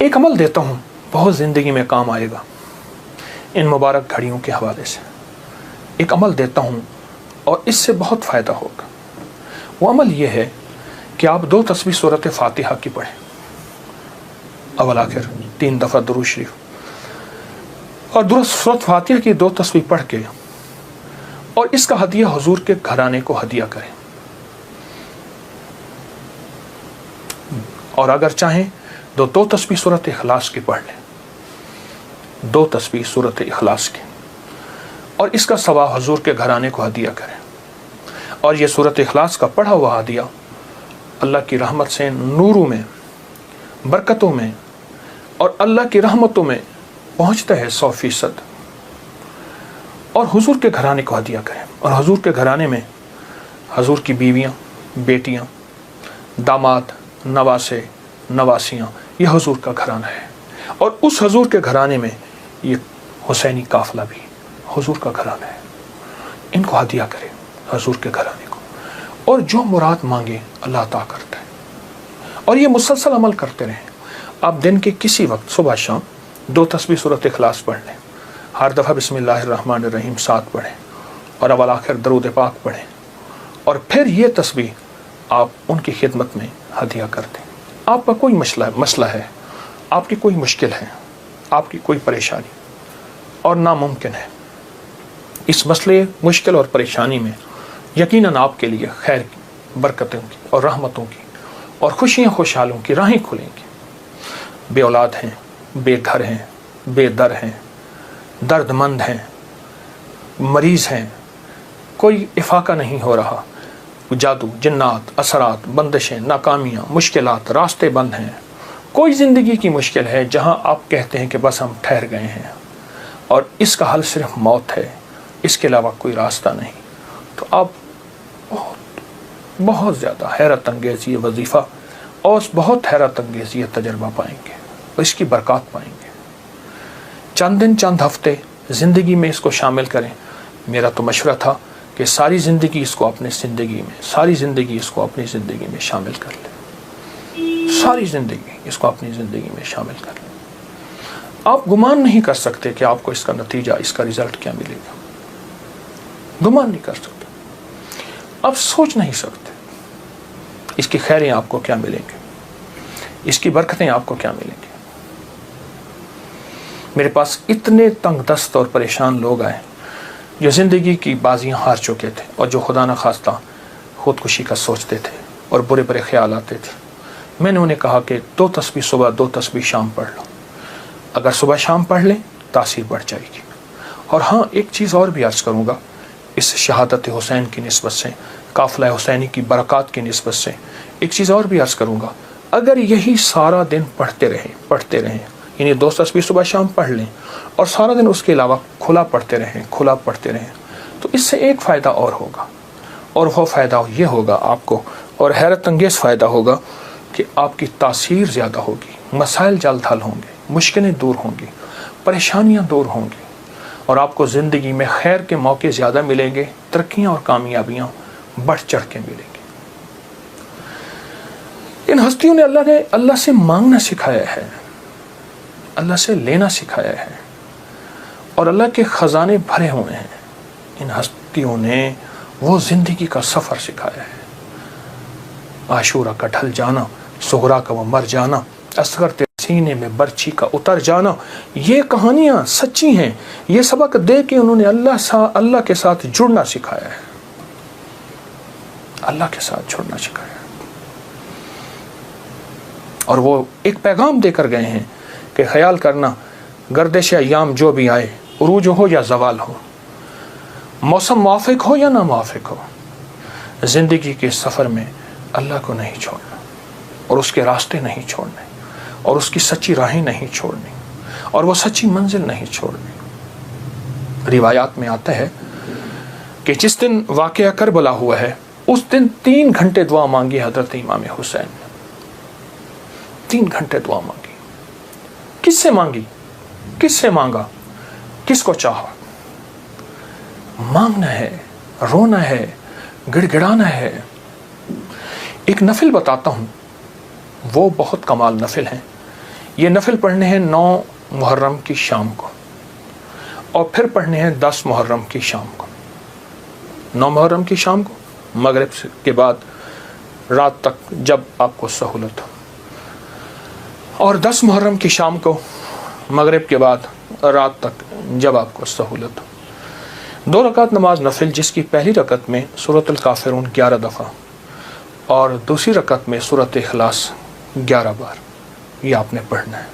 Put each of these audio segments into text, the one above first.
ایک عمل دیتا ہوں، بہت زندگی میں کام آئے گا ان مبارک گھڑیوں کے حوالے سے. ایک عمل دیتا ہوں اور اس سے بہت فائدہ ہوگا. وہ عمل یہ ہے کہ آپ 2 تسبیح سورۃ فاتحہ کی پڑھیں، اول آخر 3 دفعہ درود شریف، اور سورۃ فاتحہ کی 2 تسبیح پڑھ کے اور اس کا ہدیہ حضور کے گھرانے کو ہدیہ کریں. اور اگر چاہیں تو 2 تسبیح سورۃ اخلاص کی پڑھ لیں، 2 تسبیح سورۃ اخلاص کی، اور اس کا ثواب حضور کے گھرانے کو ہدیہ کریں. اور یہ سورۃ اخلاص کا پڑھا ہوا ہدیہ اللہ کی رحمت سے نوروں میں، برکتوں میں اور اللہ کی رحمتوں میں پہنچتا ہے 100%. اور حضور کے گھرانے کو ہدیہ کریں. اور حضور کے گھرانے میں حضور کی بیویاں، بیٹیاں، داماد، نواسے، نواسیاں، یہ حضور کا گھرانہ ہے. اور اس حضور کے گھرانے میں یہ حسینی قافلہ بھی حضور کا گھرانہ ہے. ان کو ہدیہ کریں حضور کے گھرانے کو، اور جو مراد مانگے اللہ عطا کرتا ہے. اور یہ مسلسل عمل کرتے رہیں. آپ دن کے کسی وقت صبح شام 2 تسبیح سورۃ اخلاص پڑھ لیں، ہر دفعہ بسم اللہ الرحمن الرحیم 7 پڑھیں، اور اول آخر درود پاک پڑھیں، اور پھر یہ تسبیح آپ ان کی خدمت میں ہدیہ کر دیں. آپ کا کوئی مسئلہ ہے، آپ کی کوئی مشکل ہے، آپ کی کوئی پریشانی اور ناممکن ہے، اس مسئلے، مشکل اور پریشانی میں یقیناً آپ کے لیے خیر کی، برکتوں کی اور رحمتوں کی اور خوشیاں خوشحالوں کی راہیں کھلیں گی. بے اولاد ہیں، بے گھر ہیں، بے در ہیں، درد مند ہیں، مریض ہیں، کوئی افاقہ نہیں ہو رہا، جادو، جنات، اثرات، بندشیں، ناکامیاں، مشکلات، راستے بند ہیں، کوئی زندگی کی مشکل ہے جہاں آپ کہتے ہیں کہ بس ہم ٹھہر گئے ہیں اور اس کا حل صرف موت ہے، اس کے علاوہ کوئی راستہ نہیں، تو آپ بہت زیادہ حیرت انگیز یہ وظیفہ اور بہت حیرت انگیز یہ تجربہ پائیں گے اور اس کی برکات پائیں گے. چند دن، چند ہفتے زندگی میں اس کو شامل کریں. میرا تو مشورہ تھا کہ ساری زندگی اس کو اپنی زندگی میں شامل کر لیں. ساری زندگی اس کو اپنی زندگی میں شامل کر لیں. آپ گمان نہیں کر سکتے کہ آپ کو اس کا نتیجہ، اس کا رزلٹ کیا ملے گا. گمان نہیں کر سکتے، آپ سوچ نہیں سکتے اس کی خیریں آپ کو کیا ملیں گے، اس کی برکتیں آپ کو کیا ملیں گی. میرے پاس اتنے تنگ دست اور پریشان لوگ آئے جو زندگی کی بازیاں ہار چکے تھے اور جو خدا نخواستہ خودکشی کا سوچتے تھے اور برے برے خیال آتے تھے. میں نے انہیں کہا کہ 2 تسبیح صبح، 2 تسبیح شام پڑھ لو. اگر صبح شام پڑھ لیں تاثیر بڑھ جائے گی. اور ہاں، ایک چیز اور بھی عرض کروں گا اس شہادت حسین کی نسبت سے، قافلہ حسینی کی برکات کی نسبت سے ایک چیز اور بھی عرض کروں گا. اگر یہی سارا دن پڑھتے رہیں، یعنی 2 تسبیح صبح شام پڑھ لیں اور سارا دن اس کے علاوہ کھلا پڑھتے رہیں، تو اس سے ایک فائدہ اور ہوگا، اور وہ فائدہ یہ ہوگا آپ کو، اور حیرت انگیز فائدہ ہوگا کہ آپ کی تاثیر زیادہ ہوگی، مسائل جلد حل ہوں گے، مشکلیں دور ہوں گی، پریشانیاں دور ہوں گی، اور آپ کو زندگی میں خیر کے موقع زیادہ ملیں گے، ترقیاں اور کامیابیاں بڑھ چڑھ کے ملیں گی. ان ہستیوں نے اللہ سے مانگنا سکھایا ہے، اللہ سے لینا سکھایا ہے، اور اللہ کے خزانے بھرے ہوئے ہیں. ان ہستیوں نے وہ زندگی کا سفر سکھایا ہے. عاشورہ کا ڈھل جانا، صغرا کا وہ مر جانا، اصغر تیرے سینے میں برچھی کا اتر جانا، یہ کہانیاں سچی ہیں. یہ سبق دے کے انہوں نے اللہ کے ساتھ جڑنا سکھایا ہے، اللہ کے ساتھ جڑنا سکھایا ہے. اور وہ ایک پیغام دے کر گئے ہیں کہ خیال کرنا، گردش ایام جو بھی آئے، عروج ہو یا زوال ہو، موسم موافق ہو یا نہ موافق ہو، زندگی کے سفر میں اللہ کو نہیں چھوڑنا، اور اس کے راستے نہیں چھوڑنے، اور اس کی سچی راہیں نہیں چھوڑنی، اور وہ سچی منزل نہیں چھوڑنی. روایات میں آتا ہے کہ جس دن واقعہ کربلا ہوا ہے اس دن 3 گھنٹے دعا مانگی حضرت امام حسین نے. 3 گھنٹے دعا مانگی. کس سے مانگی؟ کس سے مانگا؟ کس کو چاہا؟ مانگنا ہے، رونا ہے، گڑ گڑانا ہے. ایک نفل بتاتا ہوں، وہ بہت کمال نفل ہیں. یہ نفل پڑھنے ہیں 9 محرم کی شام کو، اور پھر پڑھنے ہیں 10 محرم کی شام کو۔ 9 محرم کی شام کو مغرب کے بعد رات تک جب آپ کو سہولت ہو، اور 10 محرم کی شام کو مغرب کے بعد رات تک جب آپ کو سہولت ہو۔ 2 رکعت نماز نفل، جس کی پہلی رکعت میں سورۃ الکافرون 11 دفعہ اور دوسری رکعت میں سورۃ اخلاص 11 بار، یہ آپ نے پڑھنا ہے۔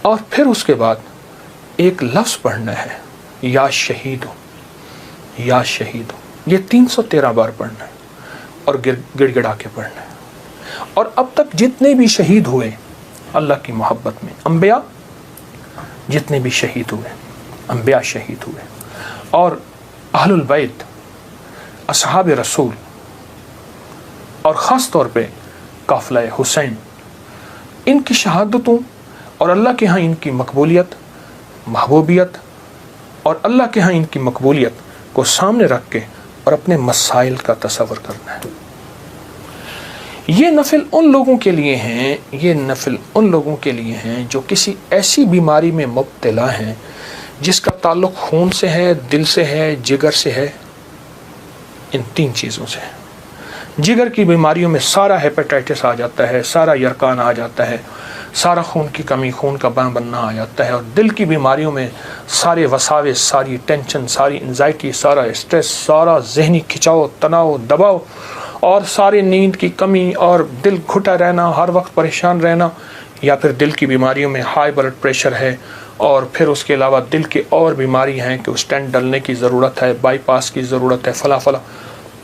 اور پھر اس کے بعد ایک لفظ پڑھنا ہے، یا شہید ہو، یا شہید ہو، یہ 313 بار پڑھنا ہے اور گڑ گڑا کے پڑھنا ہے۔ اور اب تک جتنے بھی شہید ہوئے اللہ کی محبت میں، انبیاء جتنے بھی شہید ہوئے، انبیاء شہید ہوئے، اور اہل البیت، اصحاب رسول، اور خاص طور پہ قافلہ حسین، ان کی شہادتوں اور اللہ کے ہاں ان کی مقبولیت، محبوبیت، اور اللہ کے ہاں ان کی مقبولیت کو سامنے رکھ کے اور اپنے مسائل کا تصور کرنا ہے۔ یہ نفل ان لوگوں کے لیے ہیں، یہ نفل ان لوگوں کے لیے ہیں جو کسی ایسی بیماری میں مبتلا ہیں جس کا تعلق خون سے ہے، دل سے ہے، جگر سے ہے، ان 3 چیزوں سے ہے۔ جگر کی بیماریوں میں سارا ہیپیٹائٹس آ جاتا ہے، سارا یرکان آ جاتا ہے، سارا خون کی کمی، خون کا بننا آ جاتا ہے، اور دل کی بیماریوں میں سارے وساوس، ساری ٹینشن، ساری انزائٹی، سارا اسٹریس، سارا ذہنی کھچاؤ، تناؤ، دباؤ، اور ساری نیند کی کمی، اور دل گھٹا رہنا، ہر وقت پریشان رہنا، یا پھر دل کی بیماریوں میں ہائی بلڈ پریشر ہے، اور پھر اس کے علاوہ دل کے اور بیماری ہیں کہ اسٹینٹ ڈلنے کی ضرورت ہے، بائی پاس کی ضرورت ہے، فلاں فلاں،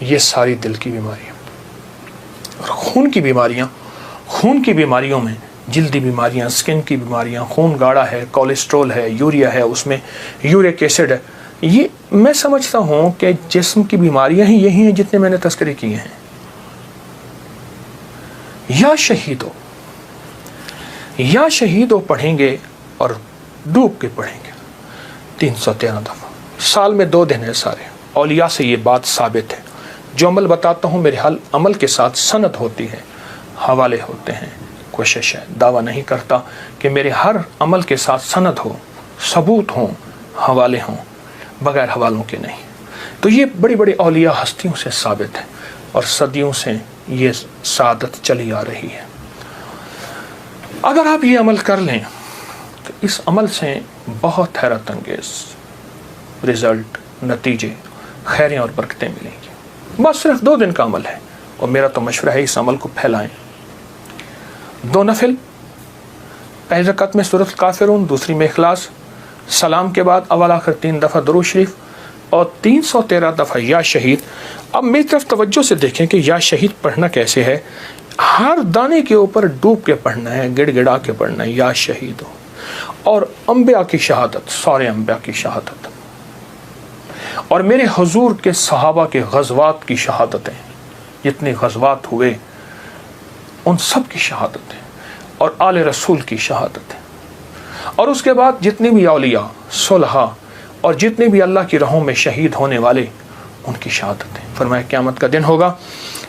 یہ ساری دل کی بیماریاں۔ اور خون کی بیماریوں میں جلدی بیماریاں، سکن کی بیماریاں، خون گاڑھا ہے، کولیسٹرول ہے، یوریا ہے، اس میں یورک ایسڈ ہے، یہ میں سمجھتا ہوں کہ جسم کی بیماریاں ہی یہی ہیں جتنے میں نے تذکرے کیے ہیں۔ یا شہید ہو، یا شہید ہو پڑھیں گے اور ڈوب کے پڑھیں گے 313 دفعہ، سال میں 2 دن ہے سارے۔ اولیاء سے یہ بات ثابت ہے، جو عمل بتاتا ہوں میرے عمل کے ساتھ سند ہوتی ہے، حوالے ہوتے ہیں۔ کوشش ہے، دعویٰ نہیں کرتا کہ میرے ہر عمل کے ساتھ سند ہو، ثبوت ہوں، حوالے ہوں، بغیر حوالوں کے نہیں۔ تو یہ بڑی بڑی اولیاء ہستیوں سے ثابت ہے، اور صدیوں سے یہ سعادت چلی آ رہی ہے۔ اگر آپ یہ عمل کر لیں تو اس عمل سے بہت حیرت انگیز رزلٹ، نتیجے، خیریں اور برکتیں ملیں گی۔ بس صرف 2 دن کا عمل ہے، اور میرا تو مشورہ ہے اس عمل کو پھیلائیں۔ 2 نفل، پہلی رکعت میں سورۃ الکافرون، دوسری میں اخلاص، سلام کے بعد اول آخر 3 دفعہ درود شریف، اور 313 دفعہ یا شہید۔ اب میری طرف توجہ سے دیکھیں کہ یا شہید پڑھنا کیسے ہے۔ ہر دانے کے اوپر ڈوب کے پڑھنا ہے، گڑ گڑا کے پڑھنا ہے، یا شہید ہو۔ اور انبیاء کی شہادت، سارے انبیاء کی شہادت، اور میرے حضور کے صحابہ کے غزوات کی شہادتیں، جتنے غزوات ہوئے ان سب کی شہادتیں، اور آل رسول کی شہادتیں، اور اس کے بعد جتنے بھی اولیاء، صلحاء، اور جتنے بھی اللہ کی راہوں میں شہید ہونے والے، ان کی شہادتیں۔ فرمایا قیامت کا دن ہوگا،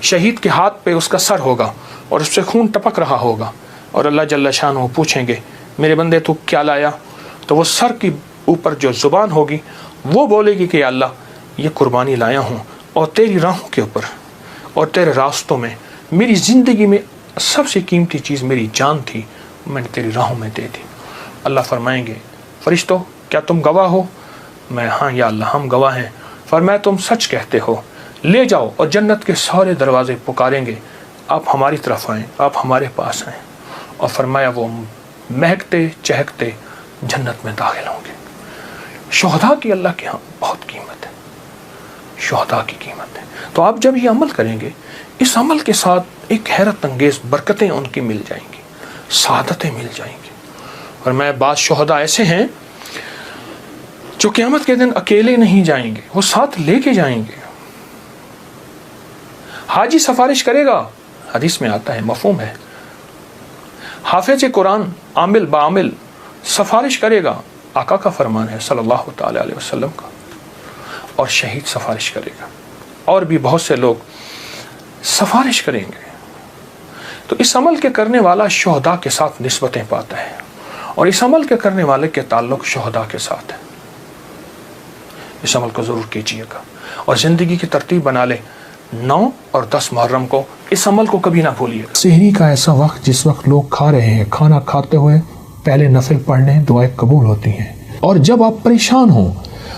شہید کے ہاتھ پہ اس کا سر ہوگا، اور اس سے خون ٹپک رہا ہوگا، اور اللہ جل شانہ پوچھیں گے میرے بندے تو کیا لایا؟ تو وہ سر کی اوپر جو زبان ہوگی وہ بولے گی کہ یا اللہ یہ قربانی لایا ہوں، اور تیری راہوں کے اوپر اور تیرے راستوں میں، میری زندگی میں سب سے قیمتی چیز میری جان تھی، میں نے تیری راہوں میں دے دی۔ اللہ فرمائیں گے فرشتوں کیا تم گواہ ہو؟ میں ہاں یا اللہ ہم گواہ ہیں۔ فرمایا تم سچ کہتے ہو، لے جاؤ، اور جنت کے سارے دروازے پکاریں گے آپ ہماری طرف آئیں، آپ ہمارے پاس آئیں، اور فرمایا وہ مہکتے چہکتے جنت میں داخل ہوں گے۔ شہداء کی اللہ کے ہاں بہت قیمت ہے، شہداء کی قیمت ہے۔ تو آپ جب یہ عمل کریں گے، اس عمل کے ساتھ ایک حیرت انگیز برکتیں ان کی مل جائیں گی، سعادتیں مل جائیں گی۔ اور میں بعض شہداء ایسے ہیں جو قیامت کے دن اکیلے نہیں جائیں گے، وہ ساتھ لے کے جائیں گے۔ حاجی سفارش کرے گا، حدیث میں آتا ہے، مفہوم ہے۔ حافظ قرآن عامل بعامل سفارش کرے گا، آقا کا فرمان ہے صلی اللہ تعالی علیہ وسلم کا، اور شہید سفارش کرے گا، اور بھی بہت سے لوگ سفارش کریں گے۔ تو اس عمل کے کرنے والا شہداء کے ساتھ نسبتیں پاتا ہے۔ اور اس عمل کے کرنے والے کے تعلق شہداء کے ساتھ ہے. اس عمل کو ضرور کیجیے گا اور زندگی کی ترتیب بنا لیں. 9 اور 10 محرم کو اس عمل کو کبھی نہ بھولیے گا. سحری کا ایسا وقت جس وقت لوگ کھا رہے ہیں، کھانا کھاتے ہوئے پہلے نفل پڑھنے دعائیں قبول ہوتی ہیں. اور جب آپ پریشان ہوں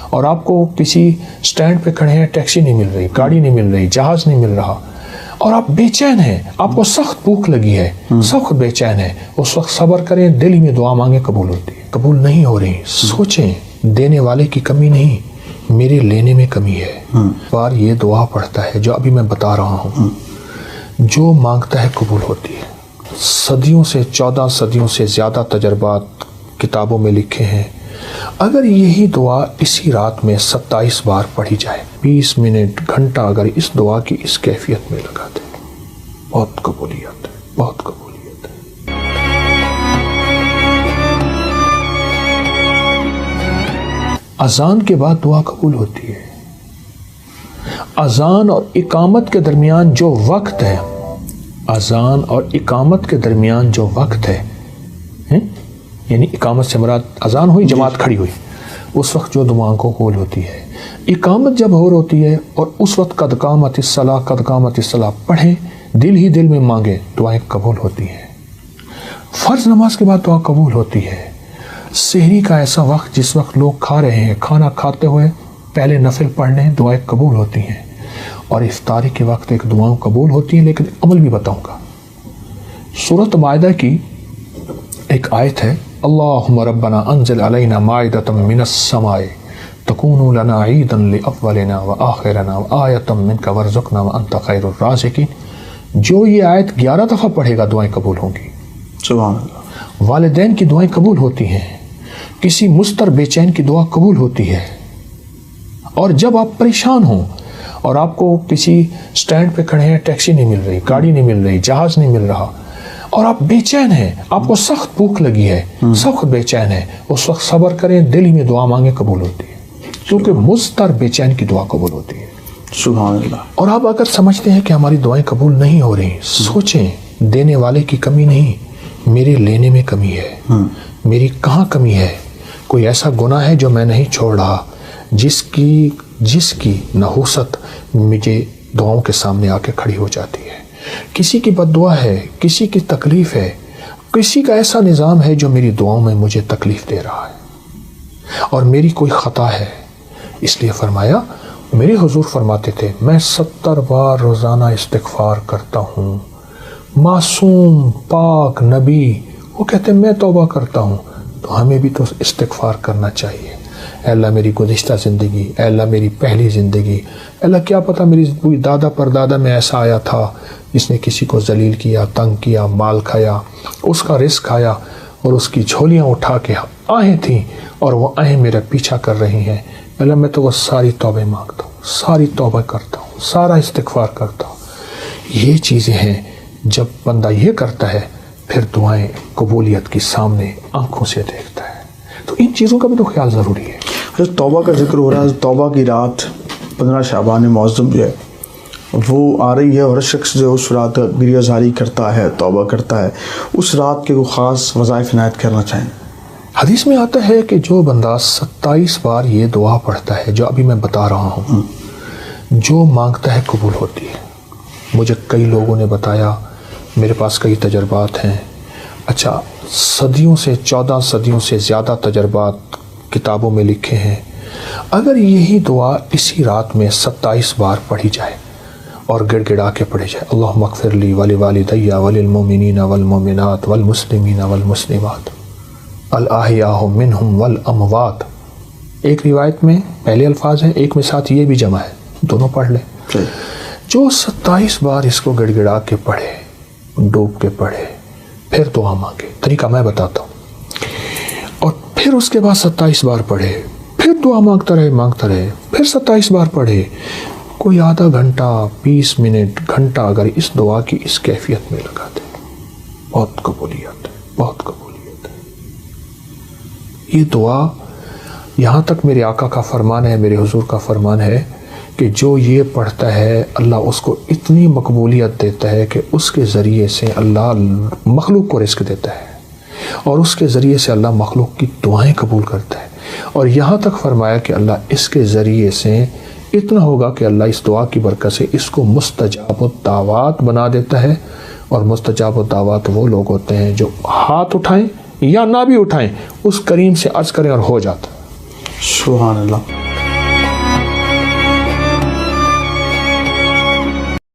اور آپ کو کسی سٹینڈ پہ کھڑے ہیں، ٹیکسی نہیں مل رہی، گاڑی نہیں مل رہی، جہاز نہیں مل رہا، اور آپ بے چین ہیں، آپ کو سخت بھوک لگی ہے، سخت بے چین ہے، اس وقت صبر کریں، دل ہی میں دعا مانگیں، قبول ہوتی ہے. قبول نہیں ہو رہی، سوچیں دینے والے کی کمی نہیں، میرے لینے میں کمی ہے. بار یہ دعا پڑھتا ہے جو ابھی میں بتا رہا ہوں، جو مانگتا ہے قبول ہوتی ہے. صدیوں سے 14 صدیوں سے زیادہ تجربات کتابوں میں لکھے ہیں. اگر یہی دعا اسی رات میں 27 بار پڑھی جائے، 20 منٹ گھنٹہ اگر اس دعا کی اس کیفیت میں لگا دے، بہت قبولیت ہے، بہت قبولیت ہے. اذان کے بعد دعا قبول ہوتی ہے. اذان اور اقامت کے درمیان جو وقت ہے، اذان اور اقامت کے درمیان جو وقت ہے، یعنی اقامت سے مراد اذان ہوئی، جماعت کھڑی ہوئی، اس وقت جو دعاؤں کو قبول ہوتی ہے. اقامت جب ہو ہوتی ہے اور اس وقت قد قامت الصلاۃ، قد قامت الصلاۃ پڑھیں، دل ہی دل میں مانگیں، دعائیں قبول ہوتی ہیں. فرض نماز کے بعد دعا قبول ہوتی ہے. سحری کا ایسا وقت جس وقت لوگ کھا رہے ہیں، کھانا کھاتے ہوئے پہلے نفل پڑھنے دعائیں قبول ہوتی ہیں. اور افطاری کے وقت ایک دعاؤں قبول ہوتی ہیں، لیکن عمل بھی بتاؤں گا. سورۃ مائدہ کی ایک آیت ہے، اللہم ربنا انزل علینا مائدۃ من السماء تکون لنا عیدا لاولنا وآخرنا وآیۃ منک وارزقنا وانت خیر الرازقین. جو یہ آیت 11 دفعہ پڑھے گا دعائیں قبول ہوں گی. سبحان اللہ. والدین کی دعائیں قبول ہوتی ہیں، کسی مضطر بے چین کی دعا قبول ہوتی ہے. اور جب آپ پریشان ہوں اور آپ کو کسی سٹینڈ پہ کھڑے ہیں، ٹیکسی نہیں مل رہی، گاڑی نہیں مل رہی، جہاز نہیں مل رہا، اور آپ بے چین ہیں، آپ کو سخت بھوک لگی ہے، سخت بے چین ہے، اس وقت صبر کریں، دل ہی میں دعا مانگیں، قبول ہوتی ہے. کیونکہ مضطر بے چین کی دعا قبول ہوتی ہے. سبحان اللہ. اور آپ اگر سمجھتے ہیں کہ ہماری دعائیں قبول نہیں ہو رہی، سوچیں دینے والے کی کمی نہیں، میرے لینے میں کمی ہے. میری کہاں کمی ہے؟ کوئی ایسا گناہ ہے جو میں نہیں چھوڑ رہا، جس کی نحوست مجھے دعاؤں کے سامنے آ کے کھڑی ہو جاتی ہے. کسی کی بد دعا ہے، کسی کی تکلیف ہے، کسی کا ایسا نظام ہے جو میری دعاؤں میں مجھے تکلیف دے رہا ہے، اور میری کوئی خطا ہے. اس لیے فرمایا، میرے حضور فرماتے تھے، میں 70 بار روزانہ استغفار کرتا ہوں. معصوم پاک نبی وہ کہتے ہیں میں توبہ کرتا ہوں. تو ہمیں بھی تو استغفار کرنا چاہیے. اے اللہ میری گزشتہ زندگی، اے اللہ میری پہلی زندگی، اے اللہ کیا پتہ میری کوئی دادا پردادا میں ایسا آیا تھا جس نے کسی کو ذلیل کیا، تنگ کیا، مال کھایا، اس کا رزق کھایا، اور اس کی جھولیاں اٹھا کے آہیں تھیں اور وہ آہیں میرا پیچھا کر رہی ہیں. اے اللہ میں تو وہ ساری توبہ مانگتا ہوں، ساری توبہ کرتا ہوں، سارا استغفار کرتا ہوں. یہ چیزیں ہیں، جب بندہ یہ کرتا ہے پھر دعائیں قبولیت کی سامنے آنکھوں سے دیکھتا ہے. تو ان چیزوں کا بھی تو خیال ضروری ہے. توبہ کا ذکر ہو رہا ہے. توبہ کی رات 15 شعبان معظم جو ہے وہ آ رہی ہے، اور شخص جو اس رات گریہ زاری کرتا ہے، توبہ کرتا ہے، اس رات کے وہ خاص وظائف عنایت کرنا چاہیں. حدیث میں آتا ہے کہ جو بندہ 27 بار یہ دعا پڑھتا ہے جو ابھی میں بتا رہا ہوں، جو مانگتا ہے قبول ہوتی ہے. مجھے کئی لوگوں نے بتایا، میرے پاس کئی تجربات ہیں. اچھا، صدیوں سے 14 صدیوں سے زیادہ تجربات کتابوں میں لکھے ہیں. اگر یہی دعا اسی رات میں 27 بار پڑھی جائے اور گڑ گڑا کے پڑھی جائے، اللہم اغفر لی ولوالدی وللمؤمنین والمؤمنات والمسلمین والمسلمات الاحیاء منہم والاموات. ایک روایت میں پہلے الفاظ ہیں، ایک میں ساتھ یہ بھی جمع ہے، دونوں پڑھ لیں. جو 27 بار اس کو گڑ گڑا کے پڑھے، ڈوب کے پڑھے، پھر دعا مانگے. طریقہ میں بتاتا ہوں. اور پھر اس کے بعد 27 بار پڑھے، پھر دعا مانگتا رہے، پھر 27 بار پڑھے. کوئی آدھا گھنٹہ، 20 منٹ، گھنٹہ اگر اس دعا کی اس کیفیت میں لگا دے، بہت قبولیت ہے، بہت قبولیت ہے. یہ دعا یہاں تک میرے آقا کا فرمان ہے، میرے حضور کا فرمان ہے کہ جو یہ پڑھتا ہے اللہ اس کو اتنی مقبولیت دیتا ہے کہ اس کے ذریعے سے اللہ مخلوق کو رزق دیتا ہے. اور اس کے ذریعے سے اللہ مخلوق کی دعائیں قبول کرتا ہے. اور یہاں تک فرمایا کہ اللہ اس کے ذریعے سے اتنا ہوگا کہ اللہ اس دعا کی برکت سے اس کو مستجاب الدعوات بنا دیتا ہے. اور مستجاب الدعوات وہ لوگ ہوتے ہیں جو ہاتھ اٹھائیں یا نہ بھی اٹھائیں، اس کریم سے عرض کریں اور ہو جاتا ہے. سبحان اللہ.